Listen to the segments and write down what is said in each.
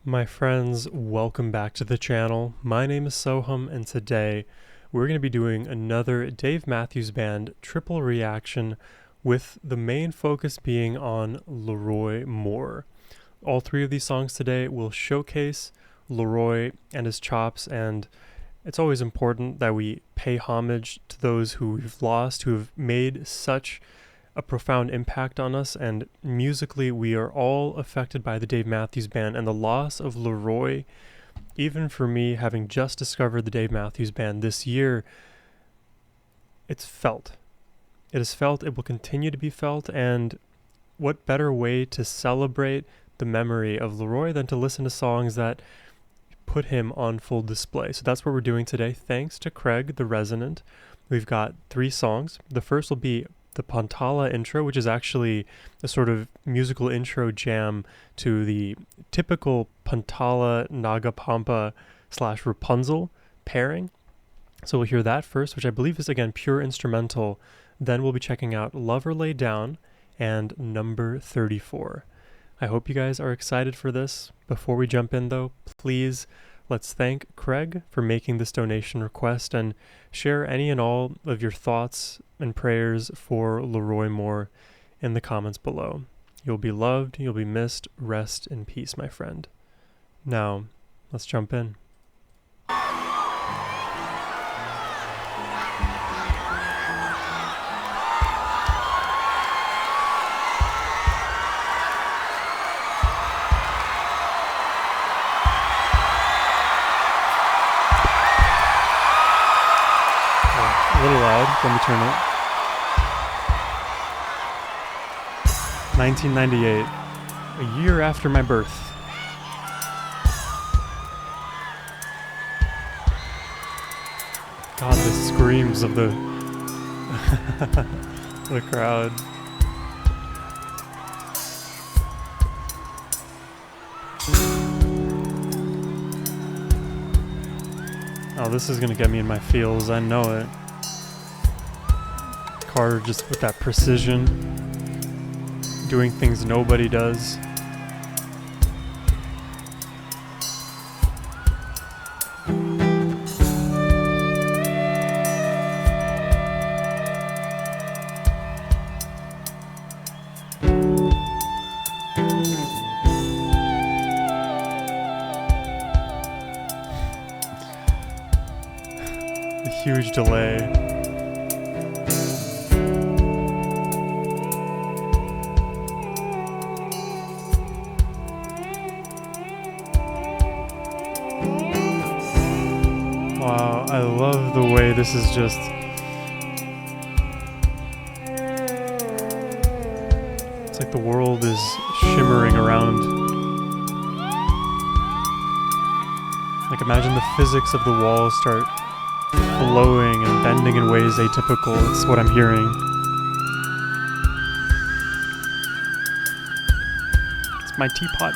My friends, welcome back to the channel. My name is Sohum, and today we're going to be doing another Dave Matthews Band triple reaction with the main focus being on LeRoi Moore. All three of these songs today will showcase LeRoi and his chops, and it's always important that we pay homage to those who we've lost, who have made such a profound impact on us, and musically we are all affected by the Dave Matthews Band, and the loss of LeRoi, even for me having just discovered the Dave Matthews Band this year, it's felt. It is felt, it will continue to be felt, and what better way to celebrate the memory of LeRoi than to listen to songs that put him on full display. So that's what we're doing today. Thanks to Craig, the Resonant. We've got 3 songs. The first will be the Pantala intro, which is actually a sort of musical intro jam to the typical Pantala Nagapampa / Rapunzel pairing. So we'll hear that first, which I believe is again pure instrumental. Then we'll be checking out Lover Lay Down and Number 34. I hope you guys are excited for this. Before we jump in though, please let's thank Craig for making this donation request and share any and all of your thoughts and prayers for LeRoi Moore in the comments below. You'll be loved, you'll be missed. Rest in peace, my friend. Now, let's jump in. A little loud, let me turn it. 1998, a year after my birth. God, the screams of the the crowd. Oh, this is gonna get me in my feels, I know it. Carter just with that precision, doing things nobody does. The huge delay. Wow, I love the way this is just... It's like the world is shimmering around. Like imagine the physics of the walls start flowing and bending in ways atypical. It's what I'm hearing. It's my teapot.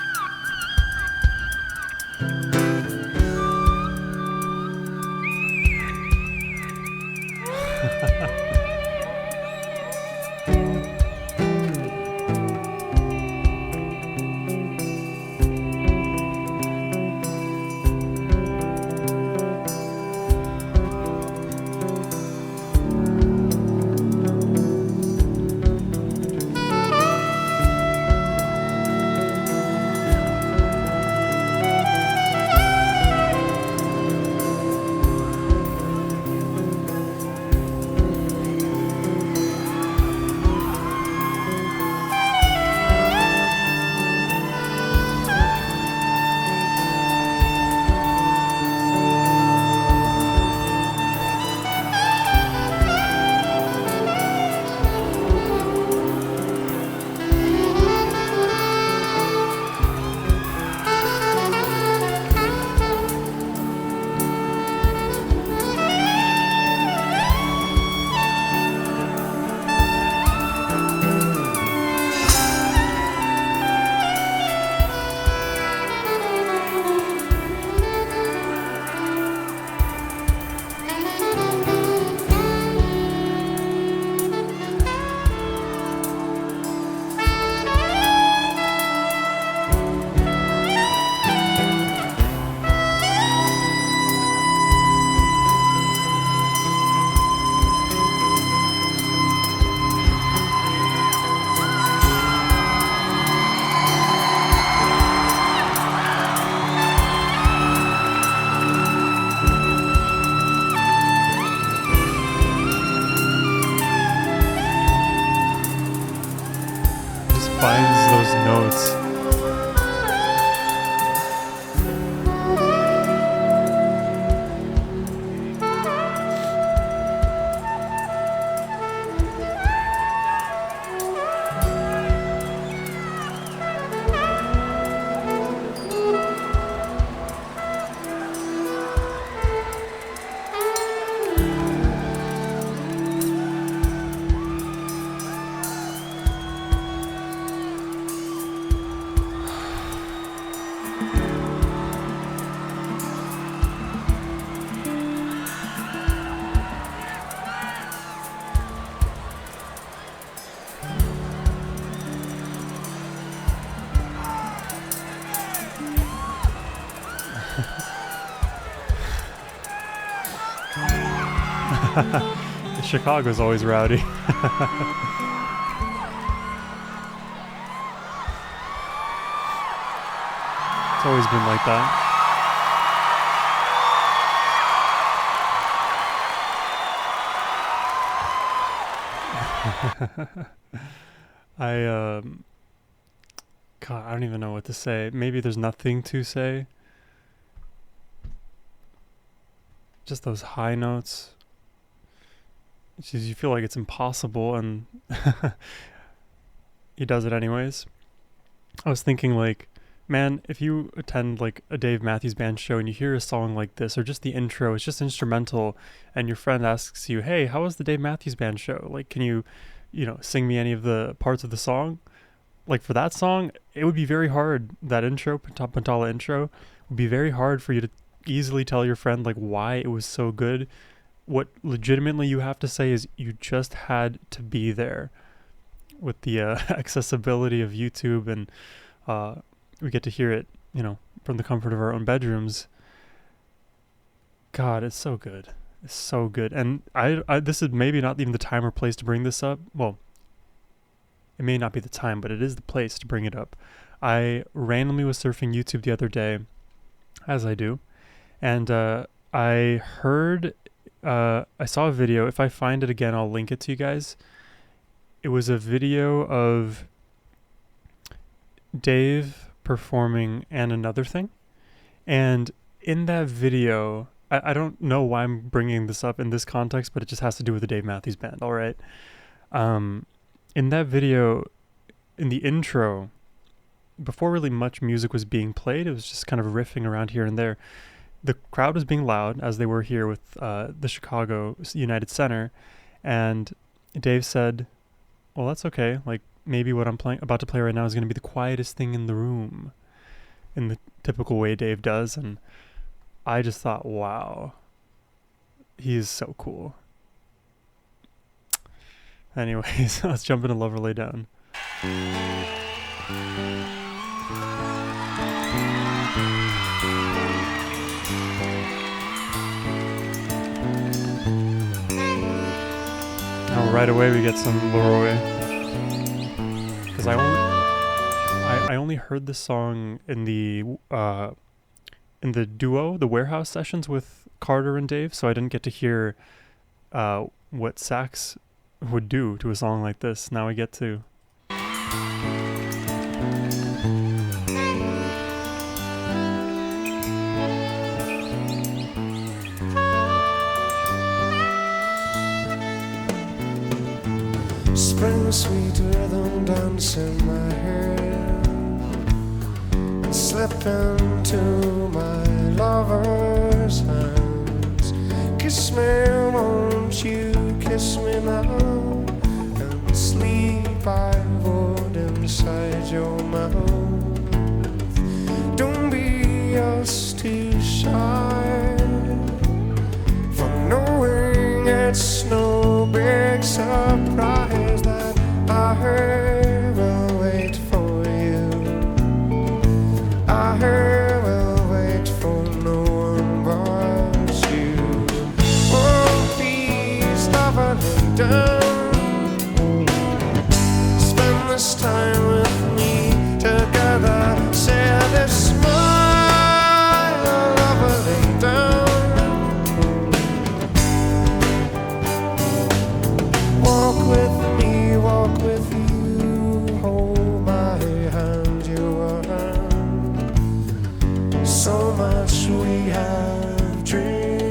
Chicago's always rowdy. It's always been like that. God, I don't even know what to say. Maybe there's nothing to say. Just those high notes. You feel like it's impossible, and he does it anyways. I was thinking, like, man, if you attend like a Dave Matthews Band show and you hear a song like this, or just the intro, it's just instrumental, and your friend asks you, hey, how was the Dave Matthews Band show? Like, can you sing me any of the parts of the song? Like, for that song, it would be very hard. That intro, Pantala intro, would be very hard for you to easily tell your friend, like, why it was so good. What legitimately you have to say is you just had to be there. With the accessibility of YouTube, and we get to hear it, from the comfort of our own bedrooms. God, it's so good. It's so good. And I this is maybe not even the time or place to bring this up. Well, it may not be the time, but it is the place to bring it up. I randomly was surfing YouTube the other day, as I do, and I heard, I saw a video. If I find it again, I'll link it to you guys. It was a video of Dave performing And Another Thing. And in that video, I don't know why I'm bringing this up in this context, but it just has to do with the Dave Matthews Band, all right? In that video, in the intro, before really much music was being played, it was just kind of riffing around here and there. The crowd was being loud, as they were here with the Chicago United Center, and Dave said, well, that's okay. Like, maybe what I'm about to play right now is going to be the quietest thing in the room, in the typical way Dave does. And I just thought, wow, he is so cool. Anyways, let's jump into Love or Lay Down. Now right away we get some LeRoi, because I only heard this song in the duo, the Warehouse sessions with Carter and Dave, so I didn't get to hear what sax would do to a song like this. Now I get to. Spring sweet rhythm dance in my head, and slip into my lover's hands. Kiss me, won't you kiss me now, and sleep I would inside your mouth. Don't be us too shy, for knowing it's no big surprise that I will wait for you. I will wait for no one but you. Oh, please never lay down. Spend this time with me together. Say this smile, never lay down. Walk with me, walk with you, hold my hand, you are hand. So much we have dreamed.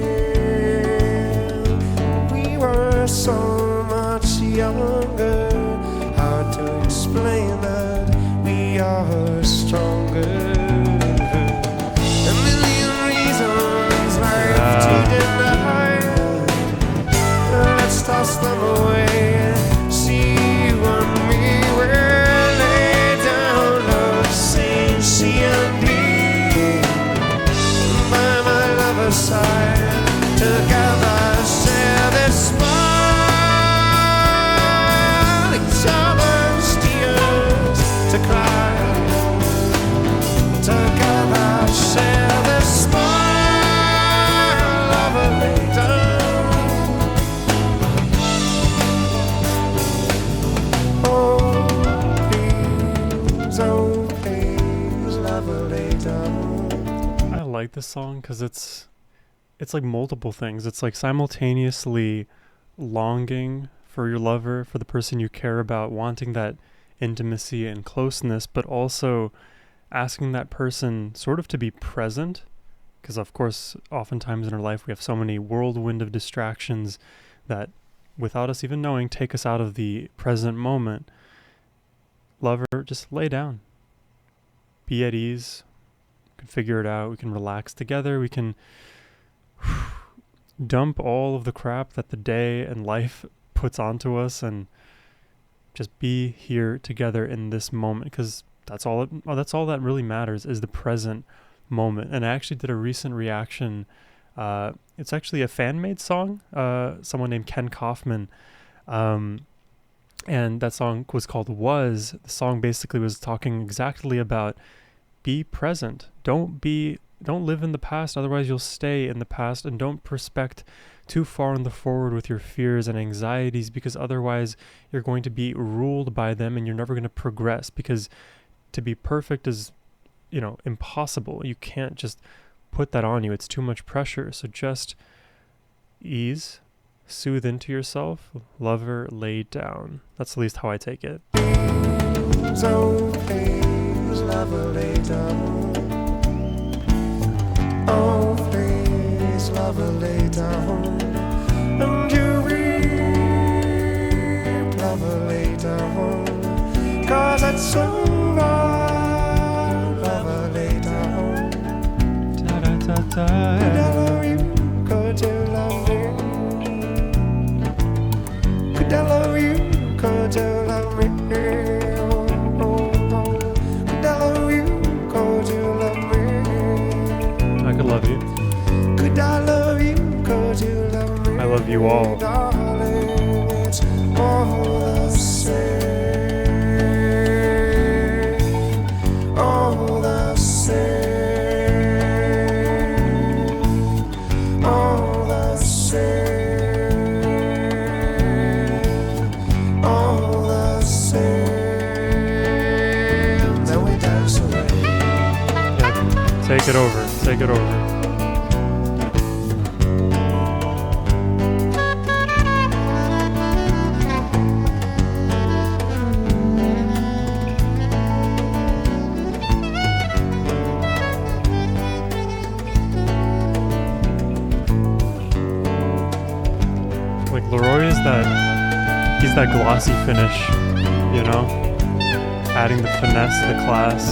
We were so much younger. Hard to explain that we are stronger. A million reasons life to deny. Let's toss them away. See you and me, we'll lay down love, sing C and D. By my like this song because it's like multiple things. It's like simultaneously longing for your lover, for the person you care about, wanting that intimacy and closeness, but also asking that person sort of to be present. Because of course, oftentimes in our life, we have so many whirlwind of distractions that, without us even knowing, take us out of the present moment. Lover, just lay down. Be at ease. We can figure it out. We can relax together. We can dump all of the crap that the day and life puts onto us and just be here together in this moment, because that's all that really matters, is the present moment. And I actually did a recent reaction. It's actually a fan-made song, someone named Ken Kaufman, and that song was called Was. The song basically was talking exactly about be present. Don't live in the past, otherwise you'll stay in the past, and don't prospect too far in the forward with your fears and anxieties, because otherwise you're going to be ruled by them and you're never going to progress, because to be perfect is, impossible. You can't just put that on you. It's too much pressure. So just ease, soothe into yourself, lover, lay down. That's at least how I take it. So please, lover, lay down. Oh, please, lover, lay down. And you weep, lover, lay down. 'Cause it's over, lover, lay down. Could I love you? Could you love me? Could I love you? Could you love me? Could I love you? Could you love me? I could love you. Could I love you? Could you love me? I love you all. Darling, it's all the same. All the same. All the same. All the same. Then we dance away. Yeah. Take it over. Take it over. Like LeRoi he's that glossy finish, adding the finesse, the class.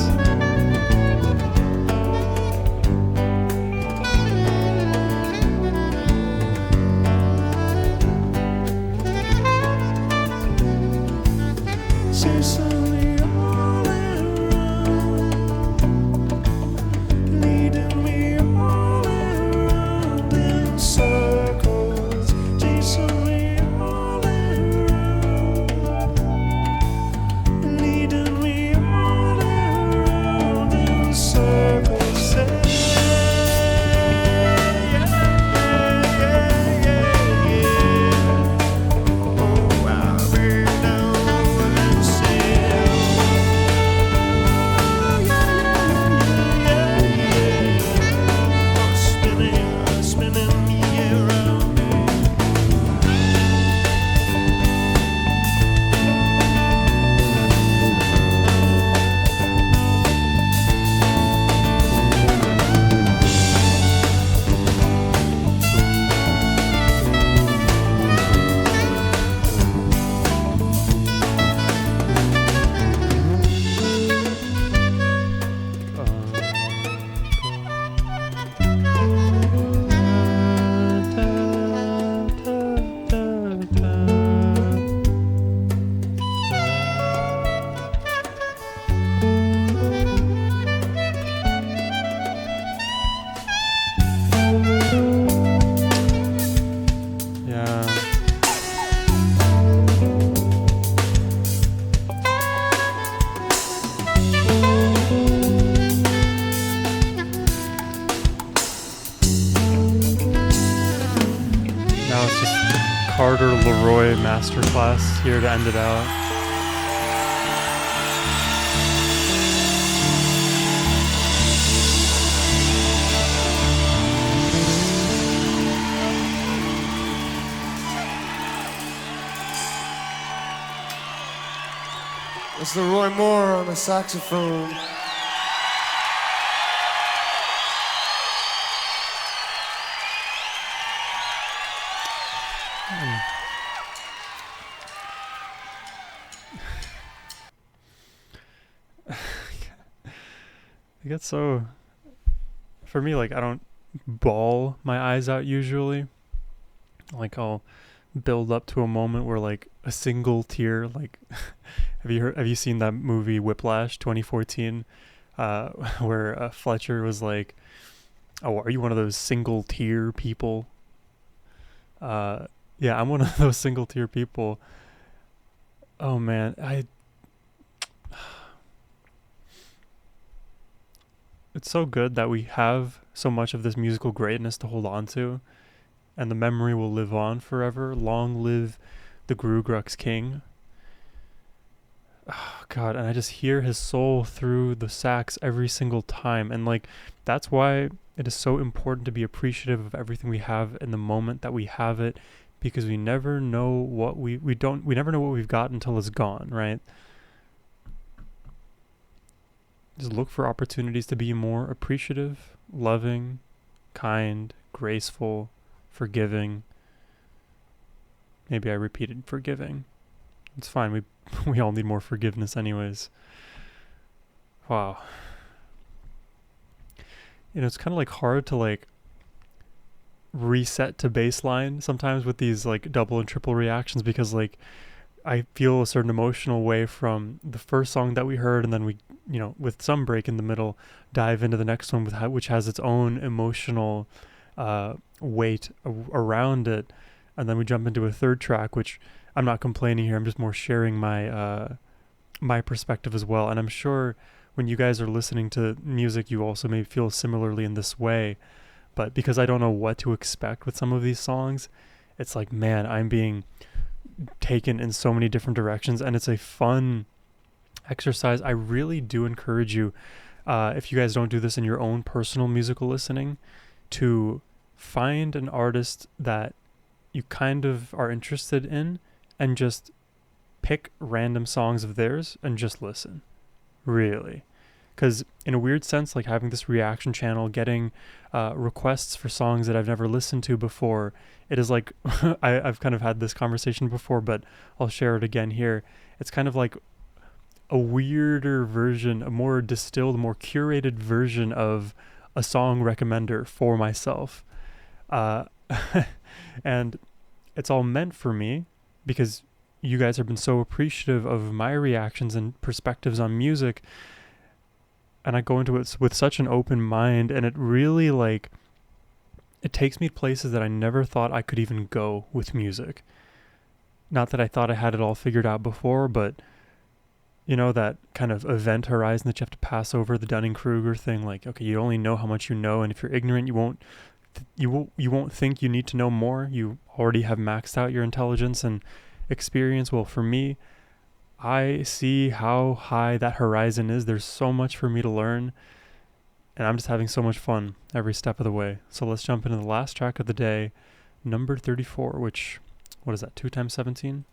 Carter LeRoi masterclass here to end it out. It's LeRoi Moore on the saxophone. I get so, for me, like, I don't bawl my eyes out usually. Like, I'll build up to a moment where, like, a single tear, like, have you seen that movie Whiplash 2014, where Fletcher was like, oh, are you one of those single tear people? Yeah, I'm one of those single tier people. Oh man, it's so good that we have so much of this musical greatness to hold on to, and the memory will live on forever. Long live the Grugrux King. Oh God, and I just hear his soul through the sax every single time, and like that's why it is so important to be appreciative of everything we have in the moment that we have it, because we never know what we never know what we've got until it's gone, right? Just look for opportunities to be more appreciative, loving, kind, graceful, forgiving. Maybe I repeated forgiving. It's fine. We all need more forgiveness anyways. Wow. You know, it's kind of like hard to like reset to baseline sometimes with these like double and triple reactions, because like I feel a certain emotional way from the first song that we heard, and then we, you know, with some break in the middle, dive into the next one which has its own emotional weight around it, and then we jump into a third track, which I'm not complaining here. I'm just more sharing my my perspective as well. And I'm sure when you guys are listening to music, you also may feel similarly in this way. But because I don't know what to expect with some of these songs, it's like, man, I'm being taken in so many different directions, and it's a fun exercise. I really do encourage you, if you guys don't do this in your own personal musical listening, to find an artist that you kind of are interested in and just pick random songs of theirs and just listen. Really. Because in a weird sense, like having this reaction channel, getting requests for songs that I've never listened to before, it is like, I've kind of had this conversation before, but I'll share it again here. It's kind of like a weirder version, a more distilled, more curated version of a song recommender for myself. And it's all meant for me because you guys have been so appreciative of my reactions and perspectives on music. And I go into it with such an open mind, and it really like, it takes me to places that I never thought I could even go with music. Not that I thought I had it all figured out before, but you know, that kind of event horizon that you have to pass over, the Dunning-Kruger thing, like, okay, you only know how much you know, and if you're ignorant, you won't think you need to know more. You already have maxed out your intelligence and experience. Well, for me, I see how high that horizon is. There's so much for me to learn, and I'm just having so much fun every step of the way. So let's jump into the last track of the day, number 34, which, what is that, 2 times 17?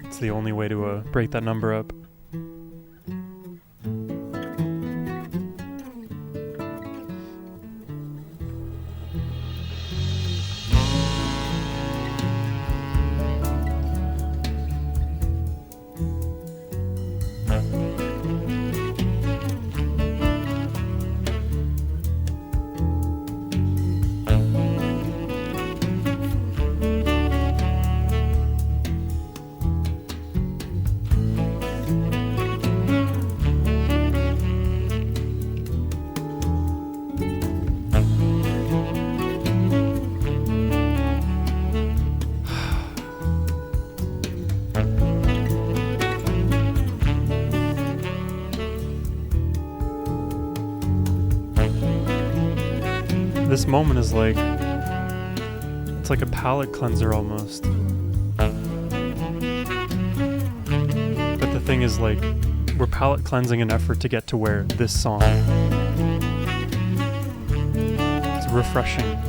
It's the only way to break that number up. This moment is like, it's like a palate cleanser almost. But the thing is, like, we're palate cleansing an effort to get to where this song. It's refreshing.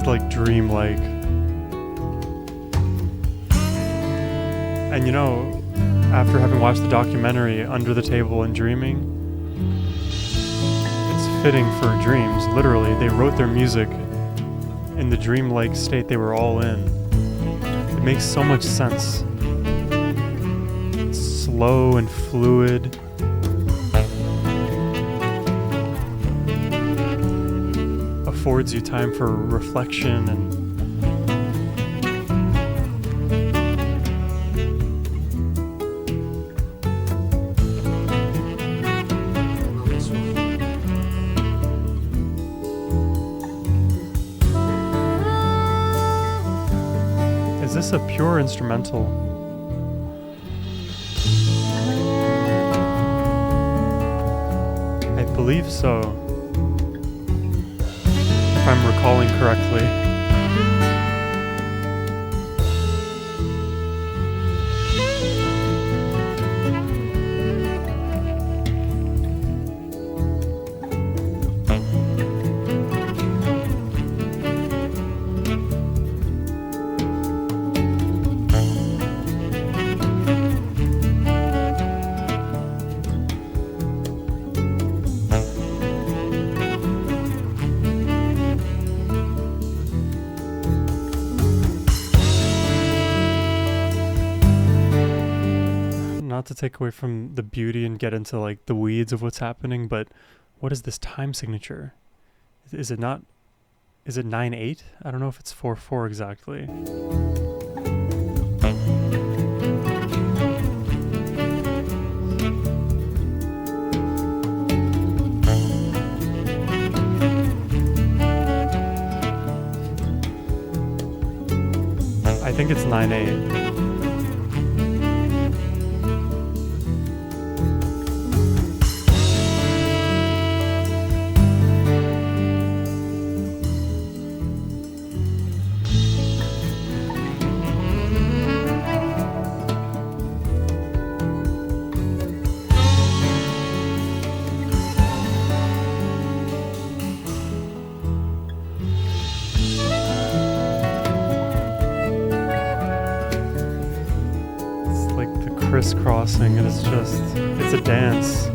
just like dreamlike. And you know, after having watched the documentary Under the Table and Dreaming, it's fitting for dreams. Literally, they wrote their music in the dreamlike state they were all in. It makes so much sense. It's slow and fluid. Affords you time for reflection and is this a pure instrumental? I believe so, if I'm recalling correctly. Not to take away from the beauty and get into like the weeds of what's happening, but what is this time signature? Is it 9/8? I don't know if it's 4/4 exactly. I think it's 9/8. Crisscrossing, and it's a dance.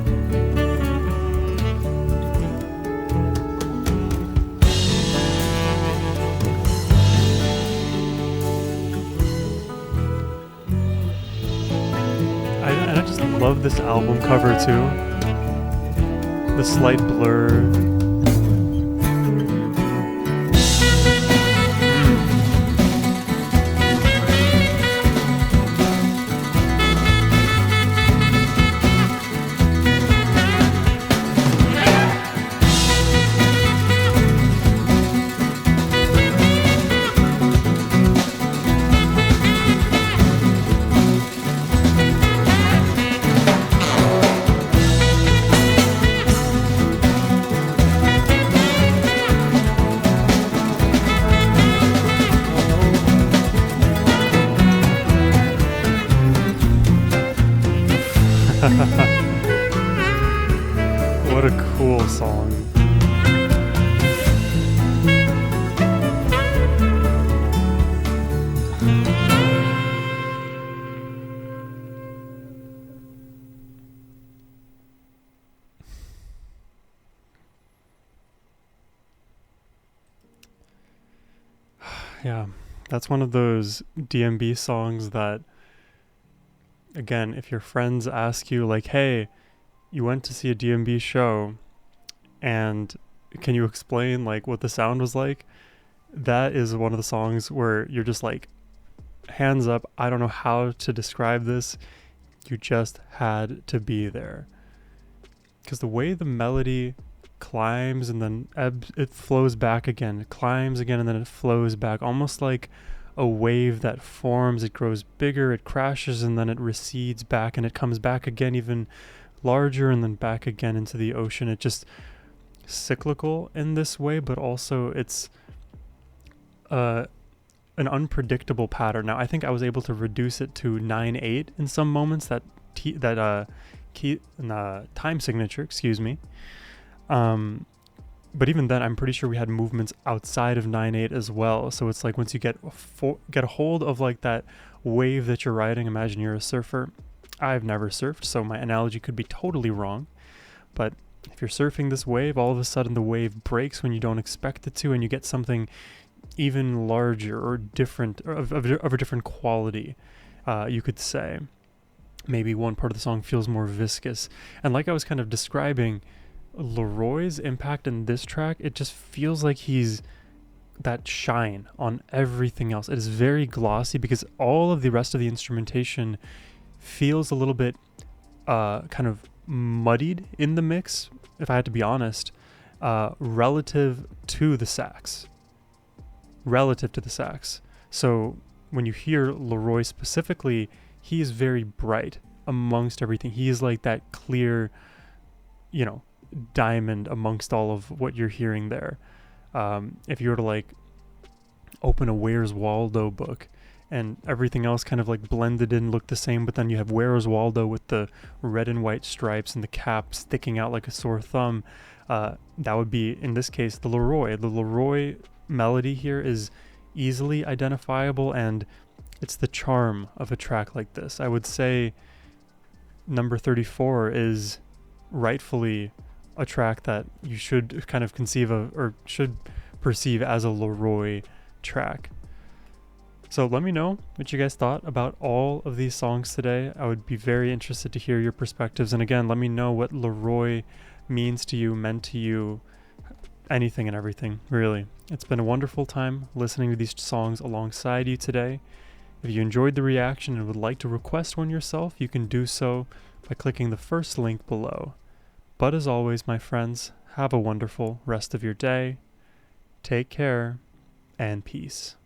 I just love this album cover too. The slight blur. What a cool song. Yeah, that's one of those DMB songs that, again, if your friends ask you like, hey, you went to see a DMB show and can you explain like what the sound was like? That is one of the songs where you're just like, hands up, I don't know how to describe this. You just had to be there. Because the way the melody climbs and then ebbs, it flows back again, it climbs again and then it flows back, almost like a wave that forms. It grows bigger, it crashes, and then it recedes back and it comes back again even larger and then back again into the ocean. It just cyclical in this way, but also it's an unpredictable pattern. Now I think I was able to reduce it to 9/8 in some moments, that time signature, excuse me. but even then, I'm pretty sure we had movements outside of 9/8 as well. So it's like once you get a hold of like that wave that you're riding, imagine you're a surfer. I've never surfed, so my analogy could be totally wrong. But if you're surfing this wave, all of a sudden the wave breaks when you don't expect it to, and you get something even larger or different, or of a different quality, you could say. Maybe one part of the song feels more viscous. And like I was kind of describing, LeRoi's impact in this track, it just feels like he's that shine on everything else. It is very glossy because all of the rest of the instrumentation feels a little bit kind of muddied in the mix, if I had to be honest, relative to the sax. So when you hear LeRoi specifically, he is very bright amongst everything. He is like that clear, diamond amongst all of what you're hearing there. If you were to like open a Where's Waldo book and everything else kind of like blended in, looked the same, but then you have Where's Waldo with the red and white stripes and the cap sticking out like a sore thumb, that would be, in this case, the LeRoi. The LeRoi melody here is easily identifiable, and it's the charm of a track like this. I would say number 34 is rightfully a track that you should kind of conceive of, or should perceive as a LeRoi track. So let me know what you guys thought about all of these songs today. I would be very interested to hear your perspectives. And again, let me know what LeRoi means to you, meant to you, anything and everything, really. It's been a wonderful time listening to these songs alongside you today. If you enjoyed the reaction and would like to request one yourself, you can do so by clicking the first link below. But as always, my friends, have a wonderful rest of your day. Take care and peace.